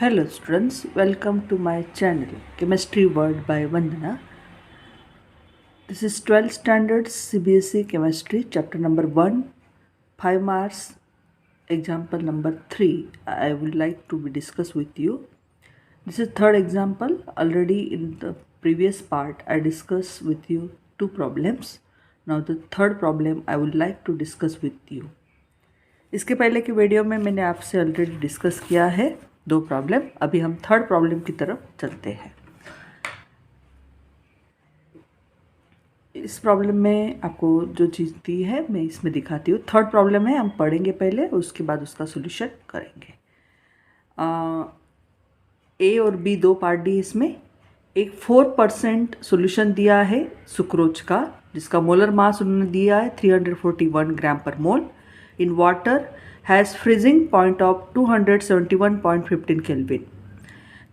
Hello students, welcome to my channel Chemistry World by Vandana. This is 12th standard CBSE Chemistry chapter number 1, 5 marks, example number 3. I would like to be discuss with you. This is third example. Already in the previous part I discussed with you two problems. Now the third problem I would like to discuss with you. इसके पहले की video में मैंने आपसे already discuss किया है दो problem. अभी हम थर्ड प्रॉब्लम की तरफ चलते हैं. इस प्रॉब्लम में आपको जो चीज़ दी है मैं इसमें दिखाती हूँ. थर्ड प्रॉब्लम है, हम पढ़ेंगे पहले, उसके बाद उसका सॉल्यूशन करेंगे. ए और बी दो पार्ट दी. इसमें एक 4% सॉल्यूशन दिया है सुक्रोज का, जिसका मोलर मास उन्होंने दिया है 341 ग्राम पर मोल. In water has freezing point of 271.15 Kelvin.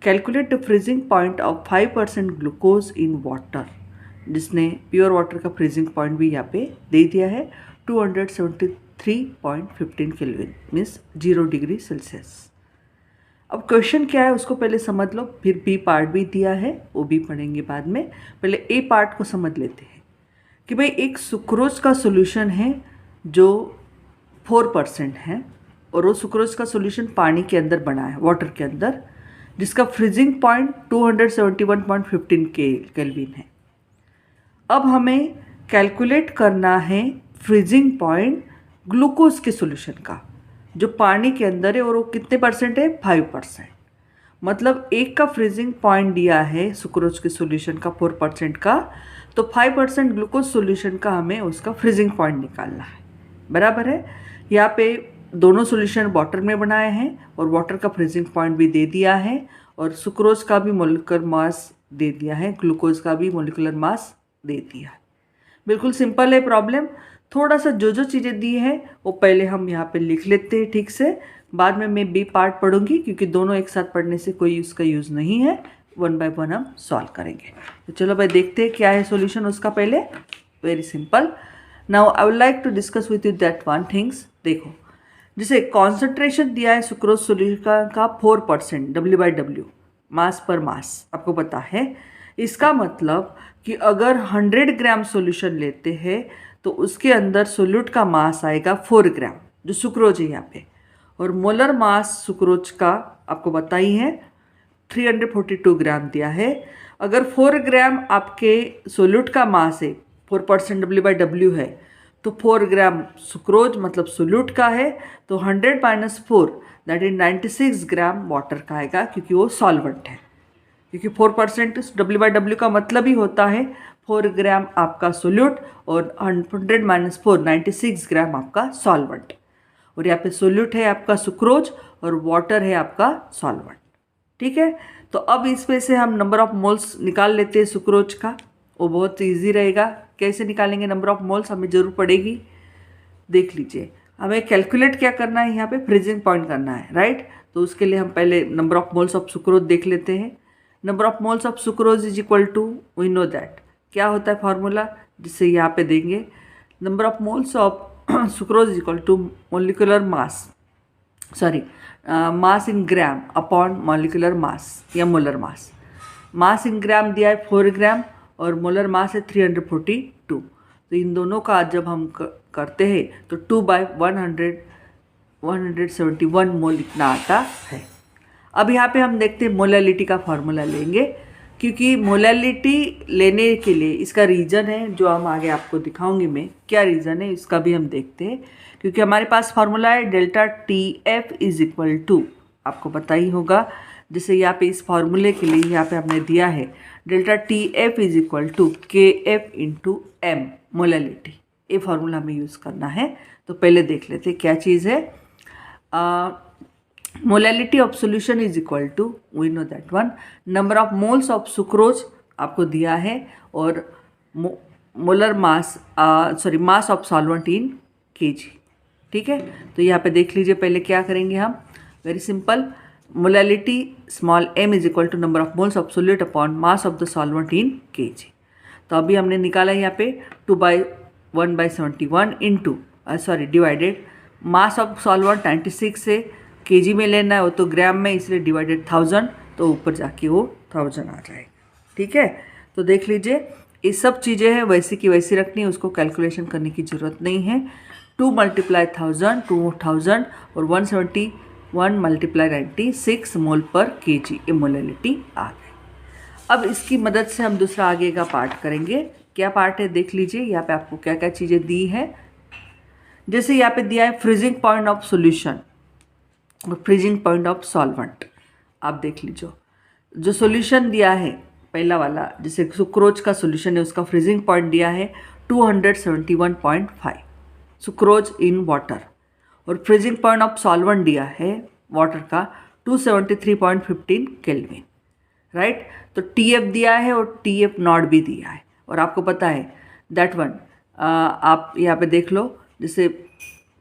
Calculate the freezing point of 5% glucose in water. जिसने प्योर वाटर का फ्रीजिंग पॉइंट भी यहाँ पे दे दिया है 273.15 केल्विन मीन्स 0 डिग्री सेल्सियस. अब क्वेश्चन क्या है उसको पहले समझ लो, फिर बी पार्ट भी दिया है वो भी पढ़ेंगे बाद में. पहले ए पार्ट को समझ लेते हैं कि भाई एक सुक्रोज का सोल्यूशन है जो 4% है और वो सुक्रोज का सॉल्यूशन पानी के अंदर बना है, वाटर के अंदर, जिसका फ्रीजिंग पॉइंट 271.15 केल्विन है. अब हमें कैलकुलेट करना है फ्रीजिंग पॉइंट ग्लूकोज के सॉल्यूशन का जो पानी के अंदर है, और वो कितने परसेंट है? 5%. मतलब एक का फ्रीजिंग पॉइंट दिया है सुक्रोज के सॉल्यूशन का 4% का, तो 5% ग्लूकोज सॉल्यूशन का हमें उसका फ्रीजिंग पॉइंट निकालना है. बराबर है. यहाँ पे दोनों सॉल्यूशन वाटर में बनाए हैं और वाटर का फ्रीजिंग पॉइंट भी दे दिया है और सुक्रोज का भी मोलिकुलर मास दे दिया है, ग्लूकोज का भी मोलिकुलर मास दे दिया है. बिल्कुल सिंपल है प्रॉब्लम. थोड़ा सा जो चीज़ें दी है वो पहले हम यहाँ पे लिख लेते हैं ठीक से. बाद में मैं बी पार्ट पढ़ूंगी क्योंकि दोनों एक साथ पढ़ने से कोई उसका यूज़ नहीं है. 1 बाय 1 हम सॉल्व करेंगे. तो चलो भाई देखते हैं क्या है सॉल्यूशन उसका. पहले very simple. Now I would like to discuss with you that one things. देखो, जैसे कॉन्सेंट्रेशन दिया है सुक्रोज सॉल्यूशन का 4% W/W मास पर मास, आपको पता है. इसका मतलब कि अगर 100 ग्राम सॉल्यूशन लेते हैं तो उसके अंदर सोल्यूट का मास आएगा 4 ग्राम जो सुक्रोज है यहाँ पे, और मोलर मास सुक्रोज का आपको पता ही है 342 ग्राम दिया है. अगर 4 ग्राम आपके सोल्यूट का मास है, 4% W/W है, तो 4 ग्राम सुक्रोज मतलब सोल्यूट का है, तो 100 - 4 दैट इज 96 ग्राम वाटर का आएगा क्योंकि वो सॉल्वेंट है. क्योंकि 4% W/W का मतलब ही होता है 4 ग्राम आपका सोल्यूट और 100 - 4 96 ग्राम आपका सॉल्वेंट. और यहाँ पे सोल्यूट है आपका सुक्रोज और वाटर है आपका सॉल्वेंट. ठीक है. तो अब इसमें से हम नंबर ऑफ मोल्स निकाल लेते हैं सुक्रोज का. वो बहुत इजी रहेगा. कैसे निकालेंगे नंबर ऑफ मोल्स हमें ज़रूर पड़ेगी. देख लीजिए, हमें कैलकुलेट क्या करना है, यहाँ पे फ्रीजिंग पॉइंट करना है, राइट. तो उसके लिए हम पहले number of moles of sucrose देख लेते हैं. Number of moles of sucrose is equal to, we know that क्या होता है फॉर्मूला, जिससे यहाँ पे देंगे number of moles of sucrose is equal to molecular mass, sorry mass in gram upon molecular mass या मोलर मास. मास इन ग्राम दिया है 4 ग्राम और मोलर मास है 342. तो इन दोनों का जब हम करते हैं तो 2/171 मोल इतना आता है. अब यहाँ पे हम देखते हैं मोलैलिटी का फार्मूला लेंगे, क्योंकि मोलैलिटी लेने के लिए इसका रीज़न है जो हम आगे आपको दिखाऊंगी मैं. क्या रीज़न है इसका भी हम देखते हैं, क्योंकि हमारे पास फार्मूला है ΔTF इज इक्वल टू, आपको पता ही होगा. जैसे यहाँ पे इस फार्मूले के लिए यहाँ पे हमने दिया है ΔTF is equal to KF × M molality. ये फार्मूला हमें यूज़ करना है. तो पहले देख लेते हैं क्या चीज़ है. Molality of solution is equal to, we know that one, number of moles of sucrose आपको दिया है और molar mass, sorry mass of solvent in kg. ठीक है. तो यहाँ पे देख लीजिए पहले क्या करेंगे हम. Very simple. Molality small m is equal to number of moles of solute upon mass of the solvent in kg. तो अभी हमने निकाला यहाँ पे 2/1/71 into, sorry divided, mass of solvent 96 से केजी में लेना है, वो तो ग्राम में, इसलिए डिवाइडेड 1000, तो ऊपर जाके वो 1000 आ जाएगा। ठीक है, तो देख लीजिए ये सब चीज़ें हैं वैसी की वैसी रखनी है, उसको कैलकुलेशन करने की ज़रूरत नहीं है। 2 × 1000 2000 और 171 × 96 मोल पर केजी, ये मोलैलिटी आ गई। अब इसकी मदद से हम दूसरा आगे का पार्ट करेंगे। क्या पार्ट है देख लीजिए, यहाँ पे आपको क्या क्या चीज़ें दी है। जैसे यहाँ पे दिया है फ्रीजिंग पॉइंट ऑफ सॉल्यूशन और फ्रीजिंग पॉइंट ऑफ सॉल्वेंट। आप देख लीजिए जो सॉल्यूशन दिया है पहला वाला, जैसे सुक्रोज का सॉल्यूशन है, उसका फ्रीजिंग पॉइंट दिया है 271.5 सुक्रोज इन वाटर, और फ्रीजिंग पॉइंट ऑफ सॉल्वेंट दिया है वाटर का 273.15 केल्विन, राइट। तो TF दिया है और TF नॉट भी दिया है, और आपको पता है दैट वन, आप यहाँ पे देख लो, जैसे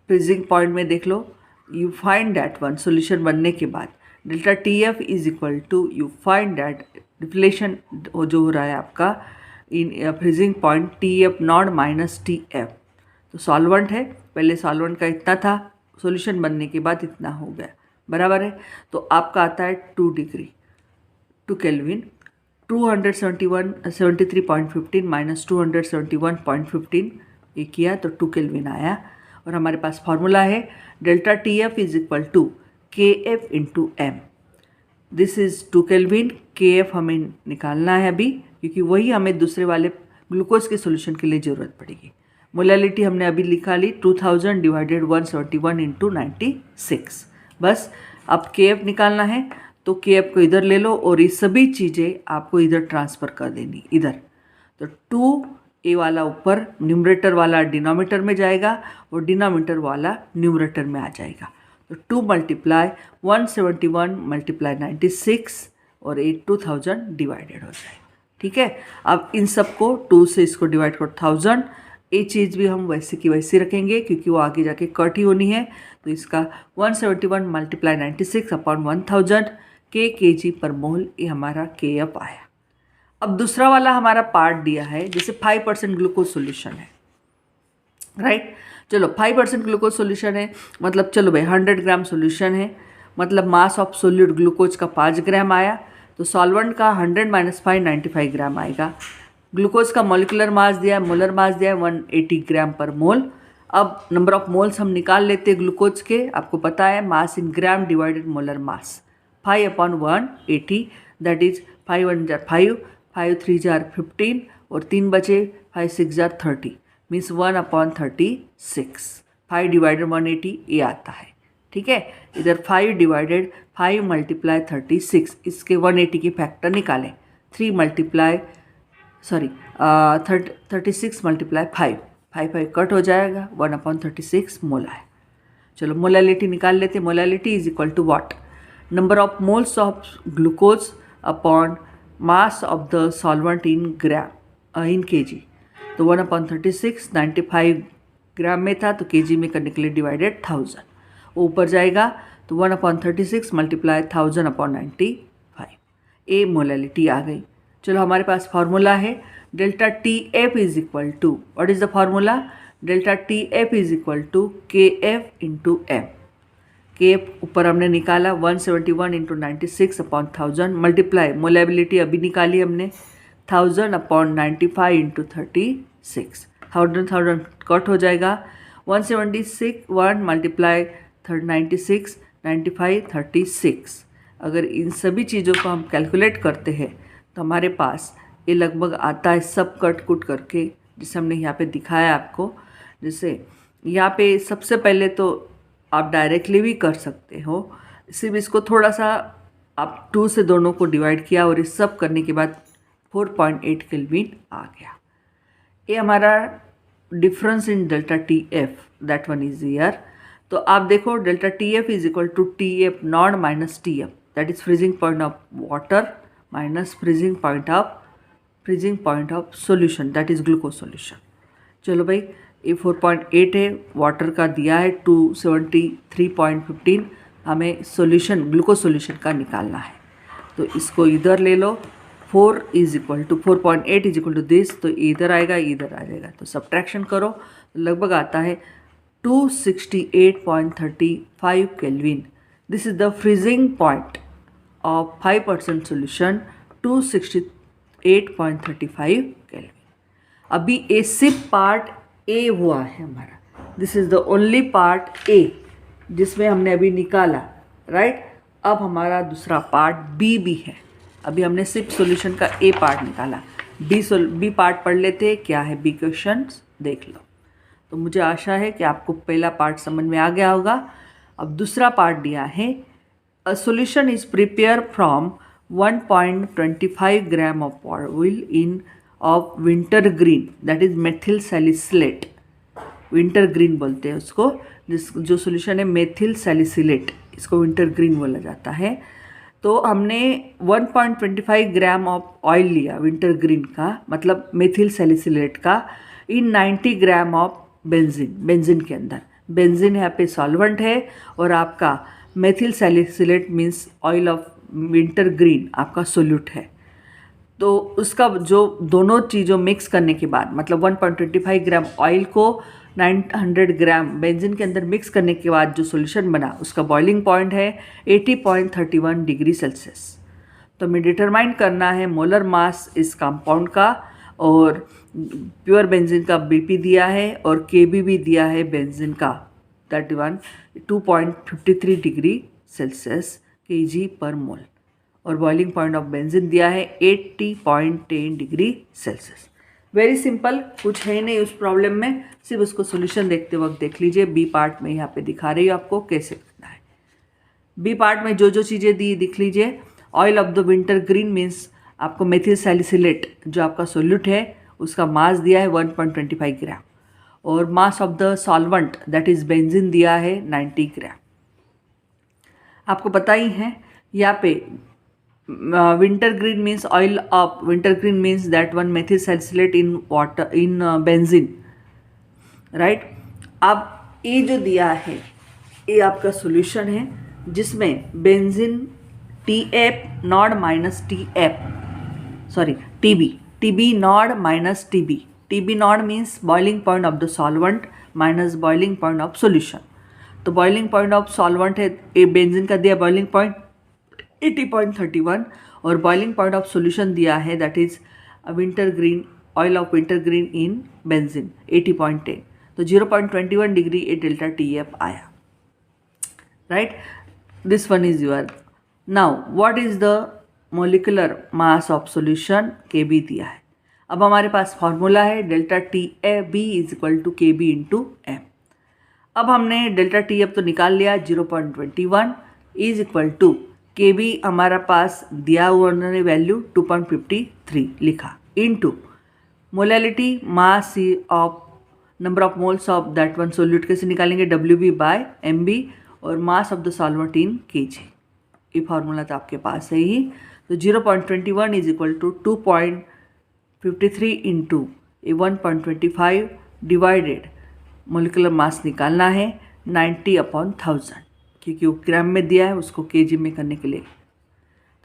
फ्रीजिंग पॉइंट में देख लो, you find that one solution बनने के बाद delta TF is equal to, you find that deflation जो हो रहा है आपका इन freezing point TF not minus TF। तो सॉल्वेंट है, पहले सॉल्वेंट का इतना था, सॉल्यूशन बनने के बाद इतना हो गया, बराबर है। तो आपका आता है 2 डिग्री 2 केल्विन, 273.15 माइनस 271.15 ये किया तो 2 केल्विन आया। और हमारे पास फॉर्मूला है delta TF is equal to KF into M। This is 2 kelvin, KF हमें निकालना है अभी, क्योंकि वही हमें दूसरे वाले ग्लूकोज के सॉल्यूशन के लिए ज़रूरत पड़ेगी। मोलैलिटी हमने अभी लिखा ली 2000 डिवाइडेड 171 इंटू 96। बस अब KF निकालना है, तो KF को इधर ले लो और ये सभी चीज़ें आपको इधर ट्रांसफ़र कर देनी इधर। तो 2A वाला ऊपर, न्यूमरेटर वाला डिनोमिनेटर में जाएगा और डिनोमिनेटर वाला न्यूमरेटर में आ जाएगा। तो 2 × 171 × 96 और 2000 डिवाइडेड हो जाएगा। ठीक है, अब इन सबको 2 से इसको डिवाइड करो 1000, ये चीज़ भी हम वैसे की वैसे रखेंगे क्योंकि वो आगे जाके कट ही होनी है। तो इसका 171 × 96 अपॉन 1000 kg पर मोल, ये हमारा KF आया। अब दूसरा वाला हमारा पार्ट दिया है, जैसे 5% ग्लूकोज सॉल्यूशन है, राइट। चलो 5% ग्लूकोज सॉल्यूशन है, मतलब चलो भाई 100 ग्राम सॉल्यूशन है, मतलब मास ऑफ सोल्यूट ग्लूकोज का 5 ग्राम आया, तो सॉल्वेंट का 100 - 5 95 ग्राम आएगा। ग्लूकोज का मॉलिकुलर मास दिया है, मोलर मास दिया है 180 ग्राम पर मोल। अब नंबर ऑफ मोल्स हम निकाल लेते हैं ग्लूकोज के, आपको पता है mass in gram divided molar mass 5/180, that is 5 × 1 = 5, 5 × 3 = 15 और 3 बचे, 5 × 6 = 30, मीन्स 1/36। 5 डिवाइडेड 180 ये आता है। ठीक है, इधर 5 डिवाइडेड 5 × 36, इसके 180 के फैक्टर निकालें। 3 × 36 × 5, 5 कट हो जाएगा, 1/36 मोल है। चलो मोलैलिटी निकाल लेते हैं। Molality is equal to what, number of moles of glucose upon mass of the solvent in gram in KG. तो 1/36 95 ग्राम में था, तो केजी में करने के लिए डिवाइडेड 1000, ऊपर जाएगा तो 1/36 × 1000/95, ए मोलैलिटी आ गई। चलो हमारे पास फार्मूला है delta TF is equal to, what is the formula, delta TF is equal to KF into M। KF ऊपर हमने निकाला 171 × 96/1000 मल्टीप्लाई, मोलैबिलिटी अभी निकाली हमने 1000/95 × 36, 1000 कट हो जाएगा, 176 1 × 96 95 36। अगर इन सभी चीज़ों को हम कैलकुलेट करते हैं तो हमारे पास ये लगभग आता है, सब कट कुट करके, जिसे हमने यहाँ पे दिखाया आपको। जैसे यहाँ पे सबसे पहले तो आप डायरेक्टली भी कर सकते हो, सिर्फ इसको थोड़ा सा आप 2 से दोनों को डिवाइड किया और इस सब करने के बाद 4.8 केल्विन आ गया। ये हमारा difference in delta TF, that one is here. तो आप देखो delta TF is equal to TF not minus TF, that is freezing point of water minus freezing point of solution, that is glucose solution. चलो भाई ये 4.8 है, water का दिया है 273.15, हमें सॉल्यूशन ग्लूकोज सॉल्यूशन का निकालना है। तो इसको इधर ले लो, 4 is equal to 4.8 is equal to this, तो इधर आएगा इधर आ जाएगा, तो सब्ट्रैक्शन करो तो लगभग आता है 268.35 kelvin. This is the freezing point of 5% solution 268.35 kelvin. अभी ए सिर्फ पार्ट ए हुआ है हमारा, this is the only part A जिसमें हमने अभी निकाला, राइट। अब हमारा दूसरा पार्ट बी भी है। अभी हमने सिर्फ सॉल्यूशन का ए पार्ट निकाला, बी पार्ट पढ़ लेते हैं, क्या है बी क्वेश्चंस देख लो। तो मुझे आशा है कि आपको पहला पार्ट समझ में आ गया होगा। अब दूसरा पार्ट दिया है, a solution is prepare from 1.25 gram of oil in of winter green, that is methyl salicylate. Winter green बोलते हैं उसको, जो सॉल्यूशन है मेथिल सैलिसिलेट, इसको विंटर ग्रीन बोला जाता है। तो हमने 1.25 ग्राम ऑफ ऑयल लिया विंटर ग्रीन का, मतलब मेथिल सैलिसिलेट का, इन 90 ग्राम ऑफ बेंजीन के अंदर। बेंजीन यहाँ पे सॉल्वेंट है और आपका methyl salicylate means oil of winter green आपका सोल्यूट है। तो उसका जो दोनों चीज़ों मिक्स करने के बाद, मतलब 1.25 ग्राम ऑयल को 900 ग्राम बेंजीन के अंदर मिक्स करने के बाद जो सॉल्यूशन बना, उसका बॉइलिंग पॉइंट है 80.31 डिग्री सेल्सियस। तो हमें डिटरमाइन करना है मोलर मास इस कंपाउंड का, और प्योर बेंजीन का बीपी दिया है और केबी भी दिया है बेंजीन का 2.53 डिग्री सेल्सियस केजी पर मोल, और बॉइलिंग पॉइंट ऑफ बेंजीन दिया है 80.10 डिग्री सेल्सियस। वेरी सिंपल, कुछ है नहीं उस प्रॉब्लम में, सिर्फ उसको सॉल्यूशन देखते वक्त देख लीजिए। बी पार्ट में यहाँ पे दिखा रही हूँ आपको कैसे करना है। बी पार्ट में जो जो चीज़ें दी दिख लीजिए। Oil of the winter green means आपको मेथिल सैलिसिलेट जो आपका सोल्यूट है उसका मास दिया है 1.25 ग्राम, और mass of the solvent that is benzene दिया है 90 ग्राम। आपको पता ही है यहाँ पे winter green means oil of winter green means that one methyl salicylate in water in benzene, right. अब ये जो दिया है ये आपका सॉल्यूशन है जिसमें benzene TF naught minus TF, sorry TB naught minus TB naught means boiling point of the solvent minus boiling point of solution. तो बॉइलिंग पॉइंट ऑफ सॉल्वेंट है, ए बेंजीन का दिया बॉइलिंग पॉइंट 80.31, और boiling point of solution दिया है that is wintergreen, oil of wintergreen in benzene 80.10। तो 0.21 degree a delta TF आया, right. This one is your. Now what is the molecular mass of solution, KB दिया है। अब हमारे पास formula है delta TAB is equal to KB into M। अब हमने डेल्टा TF तो निकाल लिया, 0.21 इज इक्वल टू KB हमारा पास दिया हुआ उन्होंने वैल्यू 2.53 लिखा, into molality mass of number of moles of that one solute कैसे निकालेंगे, WB/MB, और mass of the solvent in kg। ये फार्मूला तो आपके पास है ही। तो 0.21 is equal to 2.53 into 1.25 divided molecular mass निकालना है 90/1000, क्योंकि वो ग्राम में दिया है उसको kg में करने के लिए।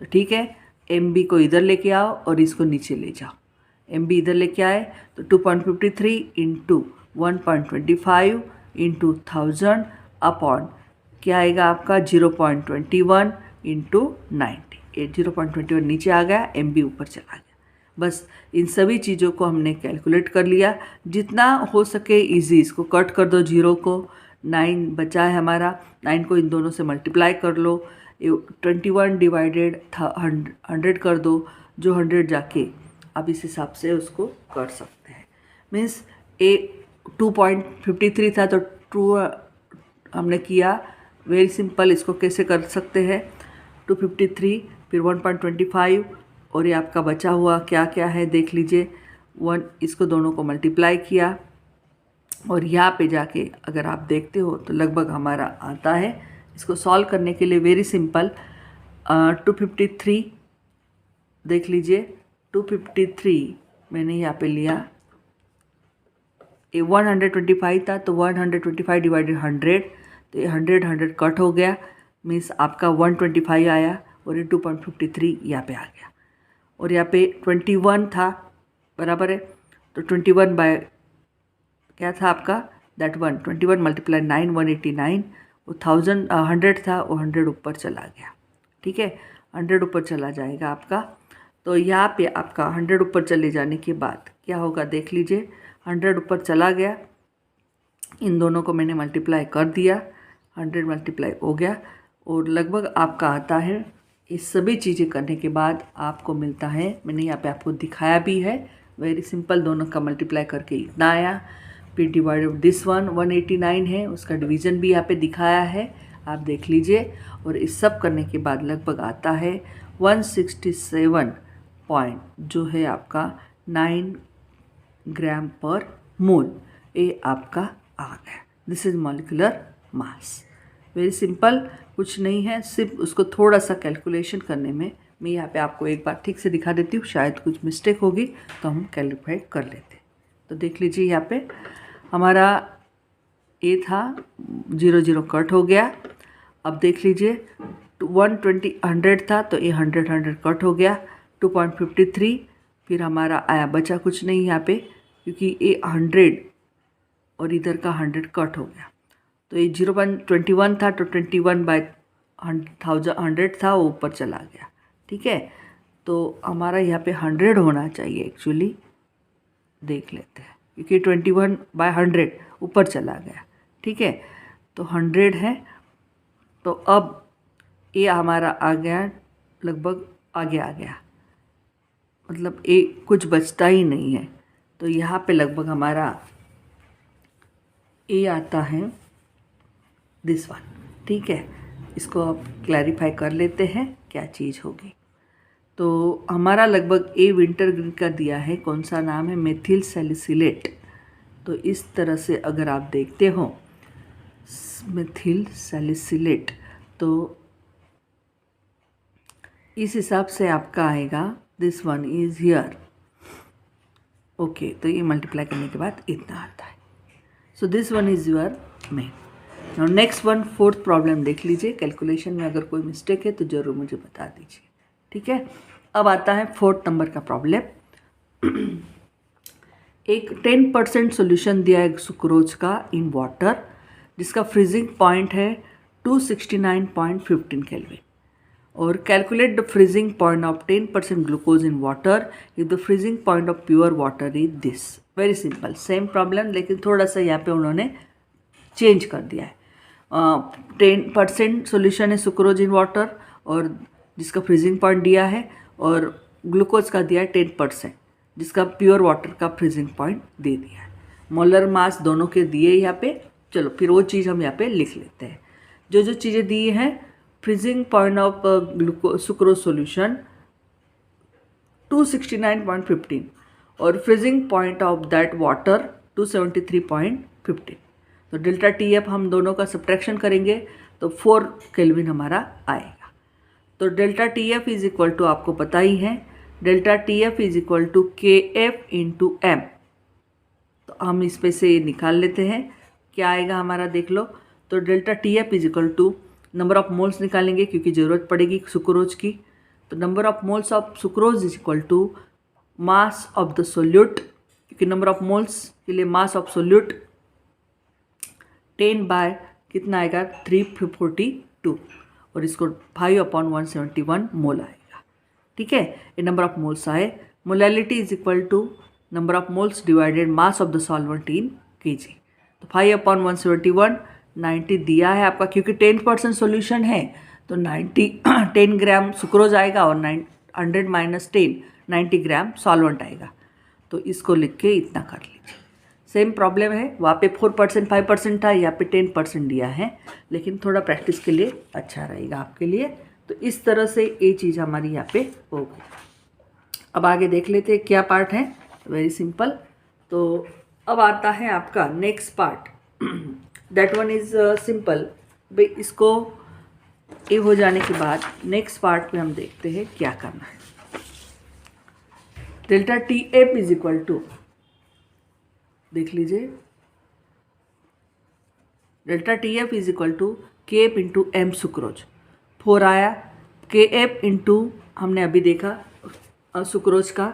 तो ठीक है, MB को इधर लेके आओ और इसको नीचे ले जाओ। MB इधर लेके आए तो 2.53 इंटू 1.25 इंटू 1000 अपॉन क्या आएगा आपका 0.21 इंटू 90। 0.21 नीचे आ गया, MB ऊपर चला गया। बस इन सभी चीज़ों को हमने कैलकुलेट कर लिया। जितना हो सके इजी इसको कट कर दो, 0 को 9 बचा है हमारा, 9 को इन दोनों से मल्टीप्लाई कर लो, 21 डिवाइडेड 100 कर दो, जो 100 जाके आप इस हिसाब से उसको कर सकते हैं। मीन्स 2.53 था तो 2 हमने किया। वेरी सिंपल, इसको कैसे कर सकते हैं, 253 फिर 1.25 और ये आपका बचा हुआ क्या क्या है देख लीजिए, 1, इसको दोनों को मल्टीप्लाई किया और यहाँ पे जाके अगर आप देखते हो तो लगभग हमारा आता है। इसको सॉल्व करने के लिए वेरी सिंपल, 253 देख लीजिए, 253 मैंने यहाँ पे लिया, ये 125 था तो 125 डिवाइडेड 100, तो ये 100 कट हो गया, मीन्स आपका 125 आया और ये 2.53 यहाँ पे आ गया। और यहाँ पे 21 था, बराबर है, तो 21 बाय क्या था आपका दैट 1, 21 मल्टीप्लाई 9 189 वो 100 था, वो 100 ऊपर चला गया। ठीक है, 100 ऊपर चला जाएगा आपका। तो यहाँ पे आपका 100 ऊपर चले जाने के बाद क्या होगा देख लीजिए। 100 ऊपर चला गया, इन दोनों को मैंने मल्टीप्लाई कर दिया, 100 मल्टीप्लाई हो गया और लगभग आपका आता है। ये सभी चीज़ें करने के बाद आपको मिलता है, मैंने यहाँ पे आपको दिखाया भी है, वेरी सिंपल, दोनों का मल्टीप्लाई करके इतना आया। फिर डिवाइडेड दिस वन 189 है, उसका डिवीज़न भी यहाँ पे दिखाया है, आप देख लीजिए। और इस सब करने के बाद लगभग आता है 167 पॉइंट जो है आपका 9 ग्राम पर मोल, ये आपका आ गया। This is molecular mass. Very simple, कुछ नहीं है, सिर्फ उसको थोड़ा सा कैलकुलेशन करने में। मैं यहाँ पे आपको एक बार ठीक से दिखा देती हूँ, शायद कुछ मिस्टेक होगी तो हम कैलिब्रेट कर लेते हैं। तो देख लीजिए यहाँ पे हमारा ए था 0 कट हो गया। अब देख लीजिए 120 100 था तो ये 100 कट हो गया 2.53। फिर हमारा आया बचा कुछ नहीं यहाँ पे, क्योंकि ये 100 और इधर का 100 कट हो गया। तो ये 0.21 था तो 21/100 था, वो ऊपर चला गया। ठीक है, तो हमारा यहाँ पे 100 होना चाहिए एक्चुअली, देख लेते हैं, क्योंकि 21/100 ऊपर चला गया। ठीक है, तो 100 है। तो अब ये हमारा आ गया, लगभग आगे आ गया, मतलब ये कुछ बचता ही नहीं है। तो यहाँ पे लगभग हमारा ये आता है दिस वन। ठीक है, इसको अब क्लैरिफाई कर लेते हैं क्या चीज़ होगी। तो हमारा लगभग ए विंटर ग्रीन का दिया है, कौन सा नाम है, मेथिल सैलिसिलेट। तो इस तरह से अगर आप देखते हो मेथिल सैलिसिलेट, तो इस हिसाब से आपका आएगा this one is here. Okay, तो ये मल्टीप्लाई करने के बाद इतना आता है। So this one is your main. Now next one, fourth problem देख लीजिए। कैलकुलेशन में अगर कोई मिस्टेक है तो ज़रूर मुझे बता दीजिए। ठीक है, अब आता है 4th नंबर का प्रॉब्लम। एक 10% सोल्यूशन दिया है सुक्रोज का इन वाटर, जिसका फ्रीजिंग पॉइंट है 269.15 केल्विन, और calculate the freezing point of 10% glucose in water if the freezing point of pure water is this. Very simple, same problem, लेकिन थोड़ा सा यहाँ पे उन्होंने चेंज कर दिया है। 10% सोल्यूशन है सुक्रोज इन वाटर, और जिसका फ्रीजिंग पॉइंट दिया है, और ग्लूकोज का दिया है 10%, जिसका प्योर वाटर का फ्रीजिंग पॉइंट दे दिया है। मोलर मास दोनों के दिए यहाँ पे। चलो फिर वो चीज़ हम यहाँ पे लिख लेते हैं। जो जो चीज़ें दी हैं, freezing point of sucrose solution 269.15 और freezing point of that water 273.15। तो डेल्टा टी एफ हम दोनों का सब्ट्रैक्शन करेंगे तो 4 केल्विन हमारा आएगा। तो delta T F is equal to, आपको पता ही है, delta T F is equal to K F into M. तो हम इस पे से निकाल लेते हैं, क्या आएगा हमारा देख लो। तो delta T F is equal to number of moles निकालेंगे क्योंकि ज़रूरत पड़ेगी सुक्रोज की। तो number of moles of sucrose is equal to mass of the solute, क्योंकि नंबर ऑफ मोल्स के लिए मास ऑफ सोल्यूट 10 बाय कितना आएगा 342, और इसको 5/171 मोल आएगा। ठीक है, ये नंबर ऑफ मोल्स आए। Molality is equal to number of moles divided mass of the solvent in KG. तो 5/171 90 दिया है आपका, क्योंकि 10% सोल्यूशन है तो 10 ग्राम सुक्रोज आएगा, और 100 माइनस 10 90 ग्राम सॉल्वेंट आएगा। तो इसको लिख के इतना कर लीजिए। सेम प्रॉब्लम है, वहाँ पे 4% 5% था, यहाँ पे 10% दिया है, लेकिन थोड़ा प्रैक्टिस के लिए अच्छा रहेगा आपके लिए। तो इस तरह से ये चीज़ हमारी यहाँ पे होगी। अब आगे देख लेते हैं क्या पार्ट है। Very simple. तो अब आता है आपका next part, that one is simple. भाई इसको ये हो जाने के बाद नेक्स्ट पार्ट में हम देखते हैं क्या करना है। Delta T F is equal to, देख लीजिए, delta T F is equal to K F into M sucrose. 4 आया, के एफ इंटू हमने अभी देखा सुक्रोज का,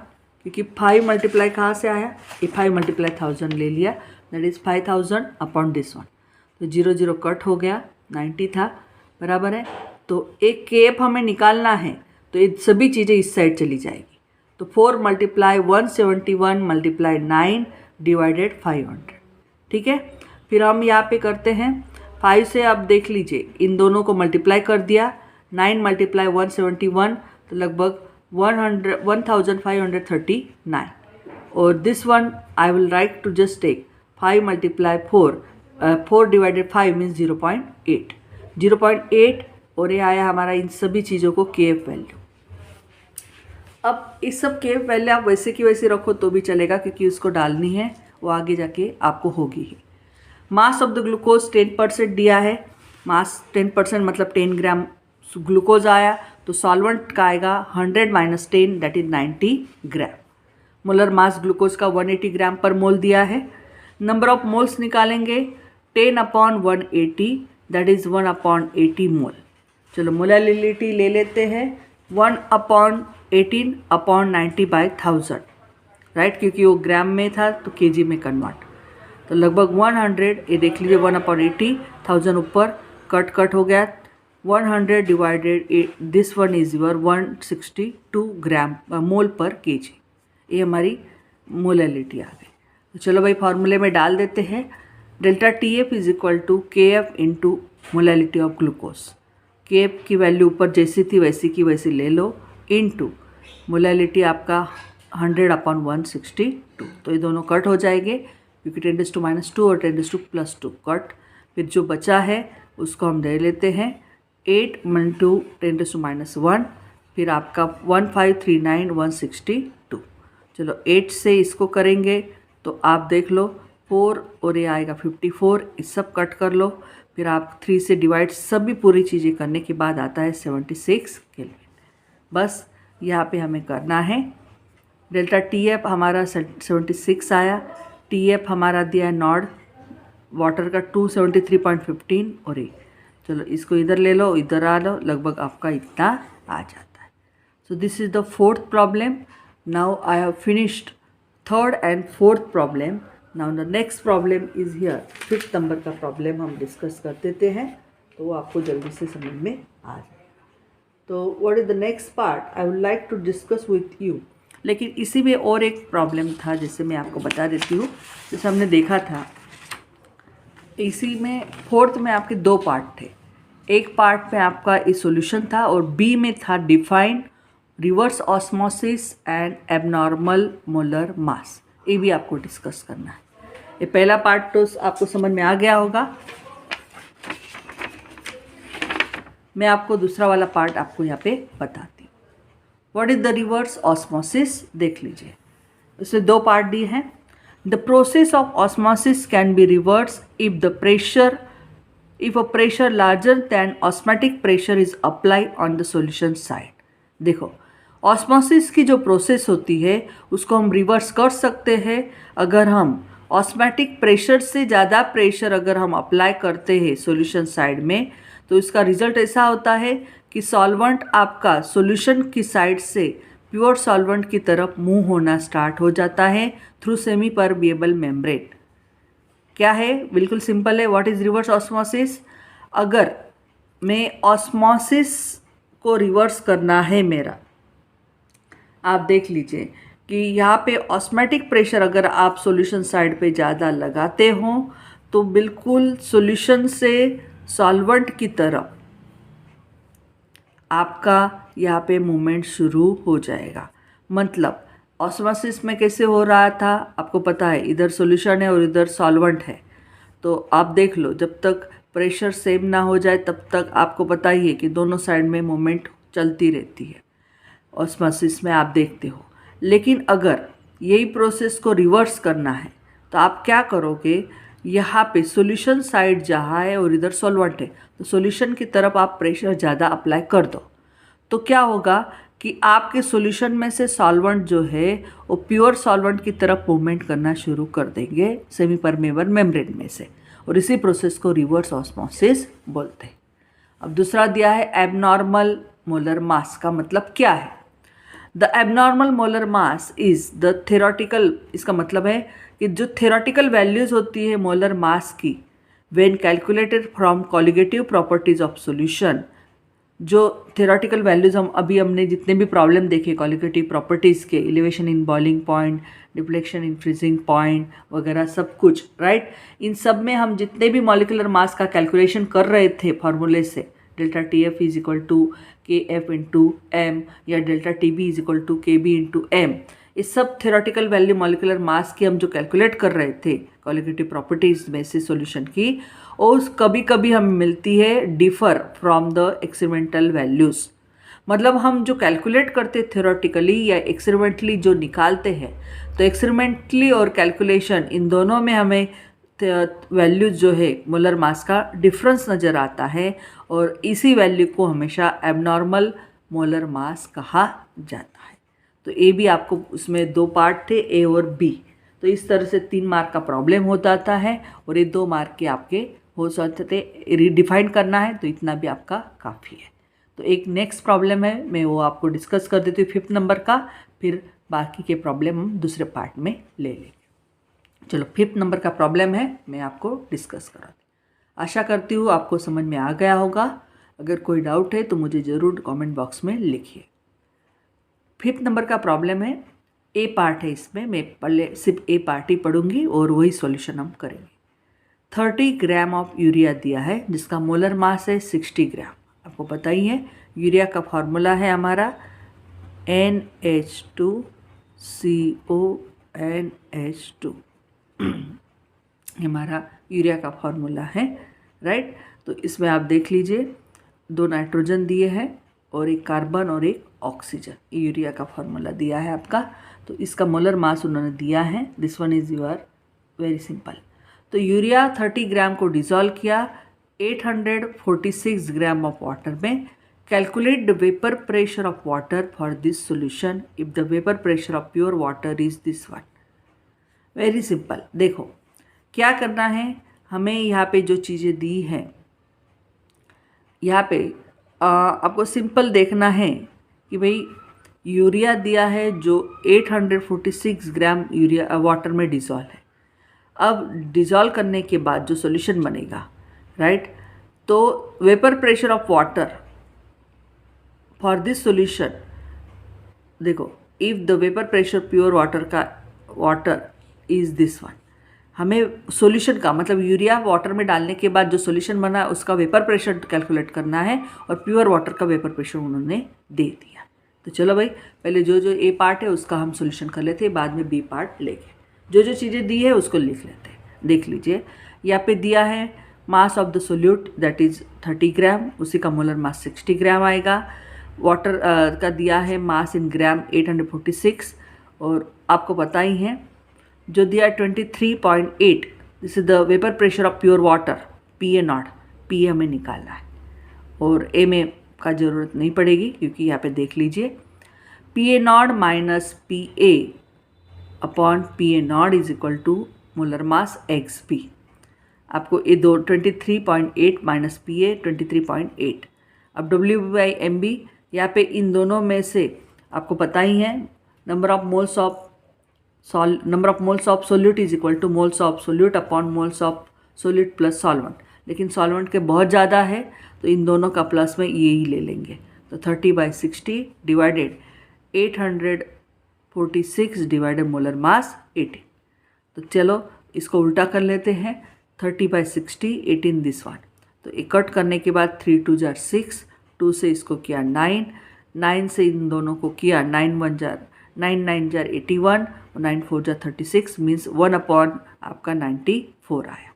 क्योंकि 5 मल्टीप्लाई कहाँ से आया, ये 5 मल्टीप्लाई 1000 ले लिया, that is 5000 upon this one. तो 0 0 कट हो गया, 90 था, बराबर है। तो एक KF हमें निकालना है, तो ये सभी चीज़ें इस साइड चली जाएगी। तो 4 × 171 × 9 डिवाइडेड 500, ठीक है। फिर हम यहाँ पे करते हैं 5 से, आप देख लीजिए इन दोनों को मल्टीप्लाई कर दिया, 9 × 171 तो लगभग 1539। और this one I will write to just take 5 × 4, 4 divided 5 means 0.8, 0.8। और ये आया हमारा इन सभी चीज़ों को KF वैल्यू। अब इस सब KF वैल्यू आप वैसे की वैसे रखो तो भी चलेगा, क्योंकि उसको डालनी है, वो आगे जाके आपको होगी ही। मास ऑफ द ग्लूकोज 10% दिया है, मास 10% मतलब 10 ग्राम ग्लूकोज आया, तो सॉल्वेंट का आएगा 100 - 10 that is 90 gram. Molar mass glucose का 180 ग्राम पर मोल दिया है। नंबर ऑफ मोल्स निकालेंगे 10/180 दैट इज 1/80 मोल। चलो मोलालिटी ले लेते हैं 1/18/90/1000, राइट, क्योंकि वो ग्राम में था तो केजी में कन्वर्ट। तो लगभग 100, ये देख लीजिए 1/80, 1000 ऊपर कट हो गया, 100 divided this one is your 162 gram mole पर केजी। ये हमारी मोलालिटी आ गई। तो चलो भाई फार्मूले में डाल देते हैं, delta TF is equal to KF into molality of glucose. KF की वैल्यू ऊपर जैसी थी वैसी की वैसी ले लो, इंटू मोलालिटी आपका 100/162। तो ये दोनों कट हो जाएंगे, क्योंकि 10⁻² और 10⁻² कट। फिर जो बचा है उसको हम दे लेते हैं 8 × 10⁻1, फिर आपका 1539,162। चलो 8 से इसको करेंगे तो आप देख लो 4 और ये आएगा 54, इस सब कट कर लो। फिर आप 3 से डिवाइड सभी पूरी चीज़ें करने के बाद आता है 76 केल्विन। बस यहाँ पे हमें करना है, डेल्टा TF हमारा 76 आया, TF हमारा दिया नॉड वाटर का 273.15 और ये। चलो इसको इधर ले लो, इधर आ लो, लगभग आपका इतना आ जाता है। So this is the 4th problem. Now I have finished 3rd and 4th problem. Now the next problem is here. 5th number का प्रॉब्लम हम डिस्कस कर देते हैं, तो वो आपको जल्दी से समझ में आ जाए। तो what is the next part I would like to discuss with you. लेकिन इसी में और एक प्रॉब्लम था, जिसे मैं आपको बता देती हूँ। जैसे हमने देखा था, इसी में 4th में आपके 2 पार्ट थे। एक पार्ट में आपका इस सॉल्यूशन था और B में था define reverse osmosis and abnormal molar mass. ये भी आपको डिस्कस करना है। ये पहला पार्ट तो आपको समझ में आ गया होगा। मैं आपको दूसरा वाला पार्ट आपको यहाँ पे बताती हूँ। What is the reverse osmosis, देख लीजिए। इसमें 2 पार्ट दिए हैं। The process of osmosis can be reverse if a pressure larger than osmotic pressure is applied on the solution side। देखो, ऑस्मोसिस की जो प्रोसेस होती है उसको हम रिवर्स कर सकते हैं अगर हम ऑस्मैटिक प्रेशर से ज़्यादा प्रेशर अगर हम अप्लाई करते हैं सॉल्यूशन साइड में, तो इसका रिजल्ट ऐसा होता है कि सॉल्वेंट आपका सॉल्यूशन की साइड से प्योर सॉल्वेंट की तरफ मूव होना स्टार्ट हो जाता है थ्रू सेमी परमिएबल मेम्ब्रेन। क्या है, बिल्कुल सिंपल है। What is reverse osmosis? अगर मैं ऑस्मोसिस को रिवर्स करना है मेरा, आप देख लीजिए कि यहाँ पे ऑस्मैटिक प्रेशर अगर आप सॉल्यूशन साइड पे ज़्यादा लगाते हो तो बिल्कुल सॉल्यूशन से सॉल्वेंट की तरफ आपका यहाँ पे मूवमेंट शुरू हो जाएगा। मतलब ऑस्मोसिस में कैसे हो रहा था आपको पता है, इधर सॉल्यूशन है और इधर सॉल्वेंट है। तो आप देख लो, जब तक प्रेशर सेम ना हो जाए तब तक आपको पता ही है कि दोनों साइड में मूवमेंट चलती रहती है ऑस्मोसिस में, आप देखते हो। लेकिन अगर यही प्रोसेस को रिवर्स करना है तो आप क्या करोगे, यहाँ पे सॉल्यूशन साइड जहाँ है और इधर सॉल्वेंट है, तो सॉल्यूशन की तरफ आप प्रेशर ज़्यादा अप्लाई कर दो। तो क्या होगा कि आपके सॉल्यूशन में से सॉल्वेंट जो है वो प्योर सॉल्वेंट की तरफ मूवमेंट करना शुरू कर देंगे सेमी परमेबल मेम्ब्रेन में से, और इसी प्रोसेस को रिवर्स ऑस्मोसिस बोलते हैं। अब दूसरा दिया है एबनॉर्मल मोलर मास। का मतलब क्या है? The abnormal molar mass is the theoretical, इसका मतलब है कि जो थेरोटिकल वैल्यूज़ होती है मोलर मास की, when calculated from colligative properties of solution, जो थ्योरेटिकल वैल्यूज हमने जितने भी प्रॉब्लम देखे कॉलिगेटिव प्रॉपर्टीज़ के, elevation in boiling point, deflection in freezing point वगैरह सब कुछ, राइट। इन सब में हम जितने भी मॉलिकुलर मास का कैलकुलेशन कर रहे थे फार्मूले से, delta T F is equal to K F into M या delta T B is equal to K B into M, ये सब थ्योरेटिकल वैल्यू मॉलिकुलर मास की हम जो कैलकुलेट कर रहे थे कॉलिगेटिव प्रॉपर्टीज़ में से सॉल्यूशन की, और कभी कभी हमें मिलती है differ from the experimental values. मतलब हम जो कैलकुलेट करते थ्योरेटिकली या एक्सपेरिमेंटली जो निकालते हैं, तो एक्सपेरिमेंटली और कैलकुलेशन इन दोनों में हमें वैल्यूज जो है मोलर मास का डिफरेंस नज़र आता है, और इसी वैल्यू को हमेशा एबनॉर्मल मोलर मास कहा जाता है। तो ए भी आपको उसमें 2 पार्ट थे, ए और बी, तो इस तरह से 3 मार्क का प्रॉब्लम हो जाता है, और ये 2 मार्क के आपके हो सकते थे। रिडिफाइन करना है तो इतना भी आपका काफ़ी है। तो एक नेक्स्ट प्रॉब्लम है, मैं वो आपको डिस्कस कर देती हूँ 5th नंबर का, फिर बाकी के प्रॉब्लम हम दूसरे पार्ट में ले लेंगे। चलो 5th नंबर का प्रॉब्लम है, मैं आपको डिस्कस करा दूँ। आशा करती हूँ आपको समझ में आ गया होगा। अगर कोई डाउट है तो मुझे ज़रूर कमेंट बॉक्स में लिखिए। 5th नंबर का प्रॉब्लम है, ए पार्ट है, इसमें मैं पहले सिर्फ ए पार्ट ही पढ़ूंगी और वही सॉल्यूशन हम करेंगे। 30 ग्राम ऑफ यूरिया दिया है जिसका मोलर मास है 60 ग्राम। आपको पता ही है यूरिया का फॉर्मूला है हमारा NH2CONH2 हमारा यूरिया का फॉर्मूला है, राइट। तो इसमें आप देख लीजिए 2 नाइट्रोजन दिए हैं और एक कार्बन और एक ऑक्सीजन, यूरिया का फॉर्मूला दिया है आपका। तो इसका मोलर मास उन्होंने दिया है, this one is your very simple. तो यूरिया 30 ग्राम को डिज़ोल्व किया 846 ग्राम ऑफ वाटर में। Calculate the vapour pressure of water for this solution if the vapour pressure of pure water is this one. Very simple, देखो क्या करना है हमें। यहाँ पे जो चीज़ें दी हैं, यहाँ पे आपको सिंपल देखना है कि भाई यूरिया दिया है जो 846 ग्राम यूरिया वाटर में डिज़ोल्व है। अब डिज़ोल्व करने के बाद जो सॉल्यूशन बनेगा, राइट, तो vapour pressure of water for this solution, देखो if the vapour pressure pure water का वाटर इज़ दिस वन, हमें सॉल्यूशन का मतलब यूरिया वाटर में डालने के बाद जो सॉल्यूशन बना उसका वेपर प्रेशर कैलकुलेट करना है, और प्योर वाटर का वेपर प्रेशर उन्होंने दे दिया। तो चलो भाई पहले जो जो ए पार्ट है उसका हम सॉल्यूशन कर लेते हैं, बाद में बी पार्ट लेंगे। जो जो चीज़ें दी है उसको लिख लेते हैं। देख लीजिए यहाँ पे दिया है मास of the solute that is 30 ग्राम, उसी का मोलर मास 60 ग्राम आएगा। वाटर का दिया है मास इन ग्राम 846, और आपको पता ही है जो दिया 23.8, this is the vapour pressure of pure water, PA0, PA हमें निकालना है, और ए में का ज़रूरत नहीं पड़ेगी क्योंकि यहाँ पे देख लीजिए PA0 minus PA upon PA0 is equal to molar mass XP। आपको ये 23.8 माइनस PA 23.8। अब W/MB यहाँ पे इन दोनों में से आपको पता ही है number of moles of solute is equal two moles of solute upon moles of solute plus solvent, लेकिन सॉल्वेंट के बहुत ज़्यादा है तो इन दोनों का प्लस में ये ही ले लेंगे। तो 30/60 डिवाइडेड 846 डिवाइडेड मोलर मास 18। तो चलो इसको उल्टा कर लेते हैं, 30/60 18 दिस वन। तो इकट्ठ करने के बाद 3 2 जार 6, 2 से इसको किया 9, 9 से इन दोनों को किया 9 1 जार 9 9 जार 81 और 9 4 जार 36, मीन्स 1/, आपका 94 आया।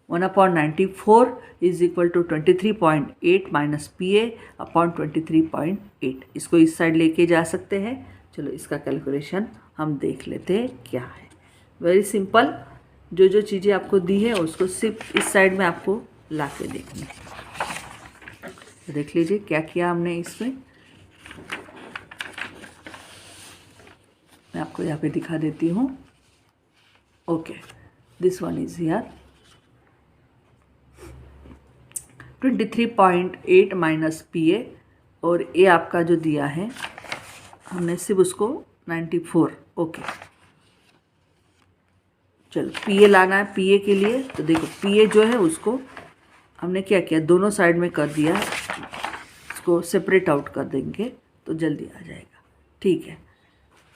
1/94 is equal to 23.8 minus PA upon 23.8। इसको इस साइड लेके जा सकते हैं। चलो इसका कैलकुलेशन हम देख लेते हैं क्या है। वेरी सिंपल, जो जो चीज़ें आपको दी है उसको सिर्फ इस साइड में आपको ला के देखनी है। देख लीजिए क्या किया हमने इसमें, मैं आपको यहाँ पे दिखा देती हूँ। Okay, this one is here 23.8 minus PA, और ये आपका जो दिया है हमने सिर्फ उसको 94। ओके चलो पीए लाना है। पीए के लिए तो देखो पीए जो है उसको हमने क्या किया, दोनों साइड में कर दिया, इसको सेपरेट आउट कर देंगे तो जल्दी आ जाएगा। ठीक है,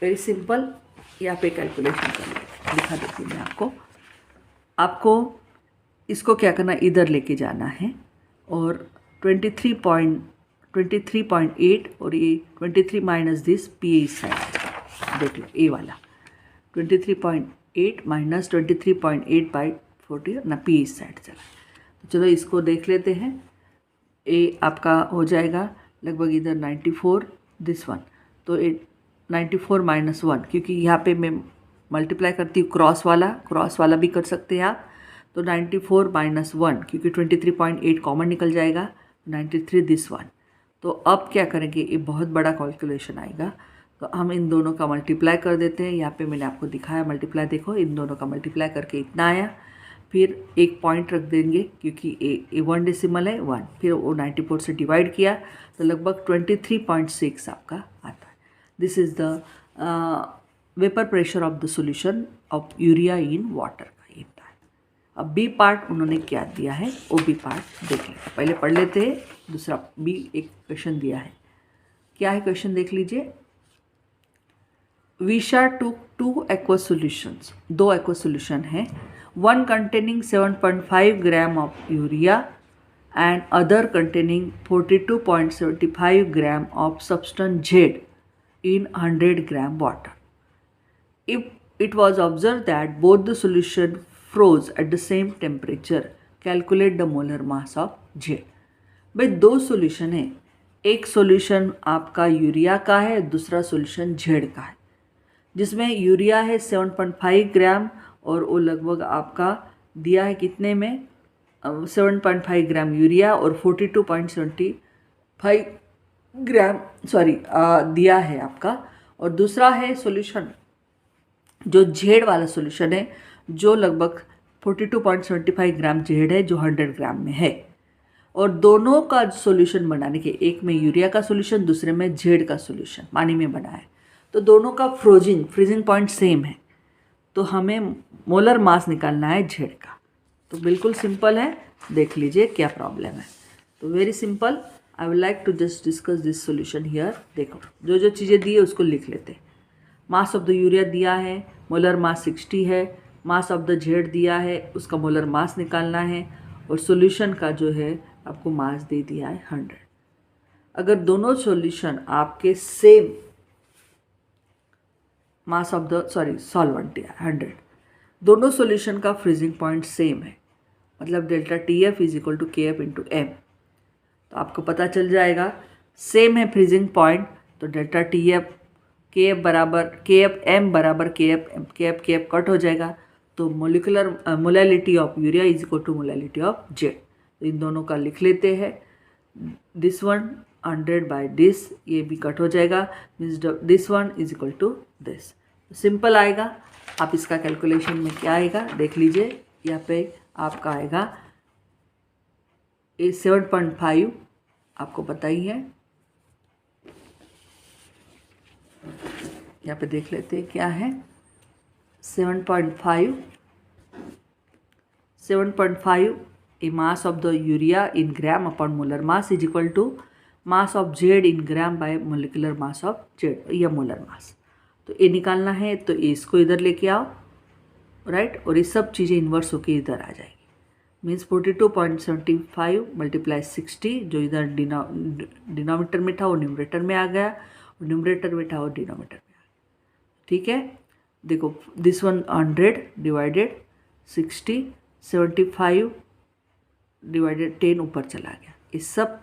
वेरी सिंपल। यहाँ पे कैलकुलेशन कर दिखा देती हूँ मैं आपको इसको क्या करना, इधर लेके जाना है और 23.8 और ये 23 माइनस दिस पी साइड देख लो, ए वाला 23.8 माइनस 23.8/40 ना पी साइड चला। तो चलो इसको देख लेते हैं। ए आपका हो जाएगा लगभग इधर 94 दिस वन, तो 94 माइनस 1, क्योंकि यहाँ पे मैं मल्टीप्लाई करती हूँ क्रॉस वाला भी कर सकते हैं आप। तो 94 माइनस 1, क्योंकि 23.8 कॉमन निकल जाएगा, 93 दिस वन। तो अब क्या करेंगे, ये बहुत बड़ा कैलकुलेशन आएगा, तो हम इन दोनों का मल्टीप्लाई कर देते हैं। यहाँ पे मैंने आपको दिखाया मल्टीप्लाई, देखो इन दोनों का मल्टीप्लाई करके इतना आया। फिर एक पॉइंट रख देंगे क्योंकि ए 1 डेसिमल है 1, फिर वो 94 से डिवाइड किया तो लगभग 23.6 आपका आता है। This is the vapour pressure of the solution of urea in water का ये था। अब बी पार्ट उन्होंने क्या दिया है वो बी पार्ट देख लेते, पहले पढ़ लेते हैं। दूसरा बी एक क्वेश्चन दिया है, क्या है क्वेश्चन देख लीजिए। विशा to 2 aqua solutions, 2 aqua solution है, one containing 7.5 gram of urea and other containing 42.75 gram of substance Z in 100 gram water. If it was observed that both the solution froze at the same temperature, calculate the molar mass of Z. भाई 2 solution है, एक solution आपका urea का है, दूसरा solution Z का है, जिसमें यूरिया है 7.5 ग्राम और वो लगभग आपका दिया है कितने में, 7.5 ग्राम यूरिया और 42.75 ग्राम दिया है आपका। और दूसरा है सॉल्यूशन जो जेड वाला सॉल्यूशन है, जो लगभग 42.75 ग्राम जेड है, जो 100 ग्राम में है। और दोनों का सॉल्यूशन बनाने के, एक में यूरिया का सॉल्यूशन, दूसरे में जेड का सॉल्यूशन पानी में बना है, तो दोनों का फ्रीजिंग पॉइंट सेम है, तो हमें मोलर मास निकालना है जेड का। तो बिल्कुल सिंपल है, देख लीजिए क्या प्रॉब्लम है। तो very simple, I would like to just discuss this solution here. देखो जो जो चीज़ें दी है उसको लिख लेते हैं। मास ऑफ द यूरिया दिया है, मोलर मास 60 है, मास ऑफ द जेड दिया है, उसका मोलर मास निकालना है, और सॉल्यूशन का जो है आपको मास दे दिया है 100। अगर दोनों सॉल्यूशन आपके same mass of the solvent 100, दोनों सॉल्यूशन का फ्रीजिंग पॉइंट सेम है, मतलब delta TF is equal to KF into M। तो आपको पता चल जाएगा सेम है फ्रीजिंग पॉइंट, तो डेल्टा TF KF बराबर KF M बराबर KF कट हो जाएगा, तो molality of urea is equal to molality of Z. तो इन दोनों का लिख लेते हैं, दिस वन 100 बाई दिस, ये भी कट हो जाएगा, means this one is equal to this. Simple आएगा। आप इसका कैलकुलेशन में क्या आएगा देख लीजिए, यहाँ पे आपका आएगा ये 7.5, आपको पता ही है, यहाँ पे देख लेते हैं क्या है 7.5 a mass of the urea in gram upon molar mass is equal to mass of Z in gram by molecular mass of Z या molar mass। तो ये निकालना है, तो इसको इधर लेके आओ, राइट, और ये सब चीज़ें इन्वर्स होके इधर आ जाएगी, मीन्स 42.75 मल्टीप्लाई 60, जो इधर डिनोमिनेटर में था वो न्यूमरेटर में आ गया, और न्यूमरेटर में था वो डिनोमिनेटर में आ गया। ठीक है, देखो दिस वन 100 डिवाइडेड 60, 75 डिवाइडेड 10 ऊपर चला गया। इस सब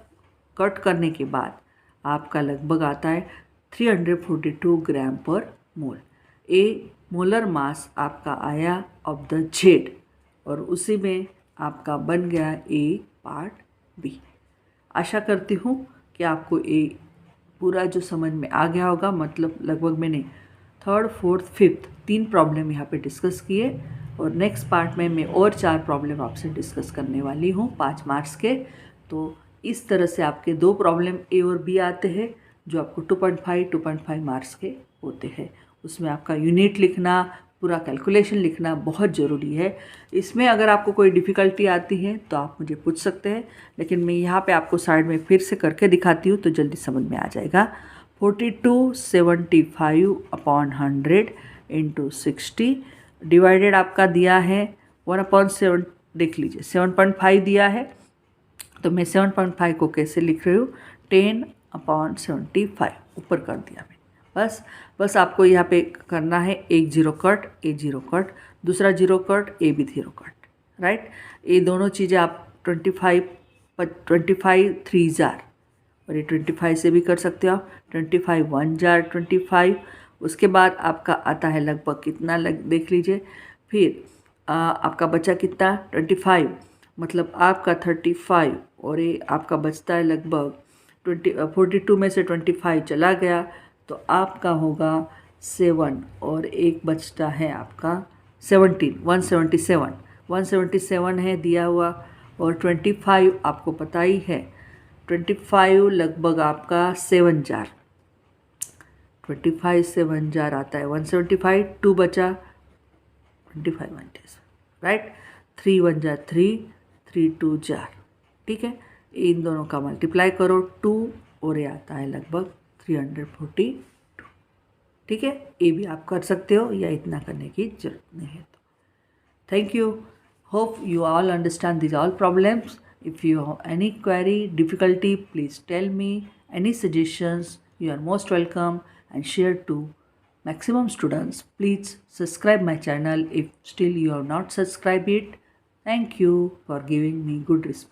कट करने के बाद आपका लगभग आता है 342 ग्राम पर मोल। ए मोलर मास आपका आया ऑफ द जेड, और उसी में आपका बन गया ए पार्ट बी। आशा करती हूँ कि आपको ए पूरा जो समझ में आ गया होगा, मतलब लगभग मैंने 3rd, 4th, 5th 3 प्रॉब्लम यहाँ पे डिस्कस किए, और नेक्स्ट पार्ट में मैं और 4 प्रॉब्लम आपसे डिस्कस करने वाली हूँ 5 मार्क्स के। तो इस तरह से आपके 2 प्रॉब्लम ए और बी आते हैं, जो आपको 2.5 मार्क्स के होते हैं। उसमें आपका यूनिट लिखना, पूरा कैलकुलेशन लिखना बहुत ज़रूरी है। इसमें अगर आपको कोई डिफ़िकल्टी आती है तो आप मुझे पूछ सकते हैं, लेकिन मैं यहाँ पे आपको साइड में फिर से करके दिखाती हूँ तो जल्दी समझ में आ जाएगा। 4275/100 इंटू 60 डिवाइडेड आपका दिया है 1/7, देख लीजिए 7.5 दिया है, तो मैं 7.5 को कैसे लिख रही हूँ, 10/75 ऊपर कर दिया मैं। बस आपको यहाँ पे करना है, एक जीरो कट, ए जीरो कट, दूसरा जीरो कट, ए भी जीरो कट, राइट। ये दोनों चीज़ें आप 25 3 जार, और ये 25 से भी कर सकते हो आप, 25 1 जार 25। उसके बाद आपका आता है लगभग कितना, देख लीजिए, फिर आपका बचा कितना 25, मतलब आपका 35, और ये आपका बचता है लगभग 42 में से 25 चला गया तो आपका होगा 7, और एक बचता है आपका 17, 177 है दिया हुआ, और 25 आपको पता ही है, 25 लगभग आपका 7 जार, 25 7 जार आता है 175, 2 बचा 25 1 राइट, 3 1 जार 3, 3 2 जार, ठीक है। इन दोनों का मल्टीप्लाई करो 2, और ये आता है लगभग 342, ठीक है। ये भी आप कर सकते हो, या इतना करने की जरूरत नहीं है। तो thank you, hope you all understand this all problems. If you have any query difficulty please tell me, any suggestions, you are most welcome, and share to maximum students. Please subscribe my channel if still you have not subscribed it. Thank you for giving me good response.